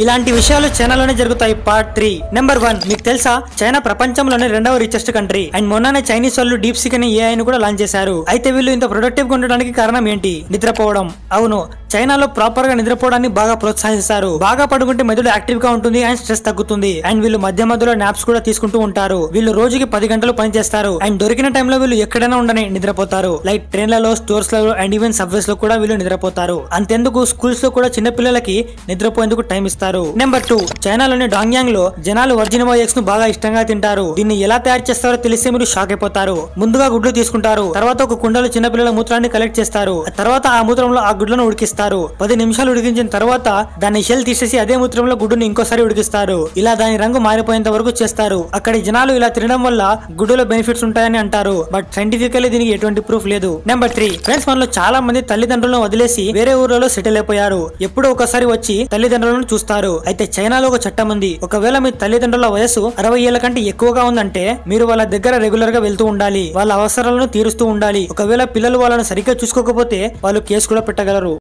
ఇలాంటి విషయాలు చైనాలోనే జరుగుతాయి. పార్ట్ 3. నెంబర్ 1. మీకు తెలుసా చైనా ప్రపంచంలోనే 2వ రిచెస్ట్ కంట్రీ అండ్ మొన్ననే చైనీస్ వాళ్ళు డీప్ సీక్ అనే AI ని కూడా లాంచ్ చేశారు. అయితే వీళ్ళు ఇంత ప్రొడక్టివ్ గా ఉండడానికి కారణం ఏంటి? నిద్రపోవడం. అవును, చైనాలో ప్రాపర్ గా నిద్రపోవడాన్ని బాగా ప్రోత్సహిస్తారు. బాగా పడుకుంటే మెదడు యాక్టివ్ గా ఉంటుంది అండ్ స్ట్రెస్ తగ్గుతుంది. అండ్ వీళ్ళు మధ్య మధ్యలో నాప్స్ కూడా తీసుకుంటూ ఉంటారు. వీళ్ళు రోజుకి 10 గంటలు పని చేస్తారు. అండ్ దొరికిన టైంలో వీళ్ళు ఎక్కడైనా ఉండని నిద్రపోతారు. లైక్ ట్రైన్లలో, స్టోర్స్ లో అండ్ ఈవెన్ సబ్వేస్ లో కూడా వీళ్ళు నిద్రపోతారు. అంతెందుకు స్కూల్స్ లో కూడా చిన్న పిల్లలకి నిద్రపోయేందుకు టైం ఇస్తారు. నెంబర్ 2. చైనాలోని డాంగ్యాంగ్ లో జనాలు వర్జిన్ ఎగ్స్ ను బాగా ఇష్టంగా తింటారు. దీన్ని ఎలా తయారు చేస్తారో తెలిస్తే మీరు షాక్ అయిపోతారు. ముందుగా గుడ్లు తీసుకుంటారు. తర్వాత ఒక కుండలో చిన్న పిల్లల మూత్రాన్ని కలెక్ట్ చేస్తారు. తర్వాత ఆ మూత్రంలో ఆ గుడ్లను ఉడికిస్తారు. 10 నిమిషాలు ఉడికించిన తర్వాత దాన్ని షెల్ తీసేసి అదే మూత్రంలో గుడ్డుని ఇంకోసారి ఉడికిస్తారు. ఇలా దాని రంగు మారిపోయేంత వరకు చేస్తారు. అక్కడి జనాలు ఇలా తినడం వల్ల గుడ్డులో బెనిఫిట్స్ ఉంటాయని అంటారు. బట్ సైంటిఫికల్లీ దీనికి ఎటువంటి ప్రూఫ్ లేదు. నెంబర్ 3. ఫ్రెండ్స్, మనలో చాలా మంది తల్లిదండ్రులను వదిలేసి వేరే ఊర్లలో సెటిల్ అయిపోయారు. ఎప్పుడో ఒకసారి వచ్చి తల్లిదండ్రులను చూస్తారు. అయితే చైనాలో ఒక చట్టం ఉంది. ఒకవేళ మీ తల్లిదండ్రుల వయసు 60 ఏళ్ల కంటే ఎక్కువగా ఉందంటే మీరు వాళ్ళ దగ్గర రెగ్యులర్ గా వెళ్తూ ఉండాలి. వాళ్ళ అవసరాలను తీరుస్తూ ఉండాలి. ఒకవేళ పిల్లలు వాళ్ళను సరిగ్గా చూసుకోకపోతే వాళ్ళు కేసు కూడా పెట్టగలరు.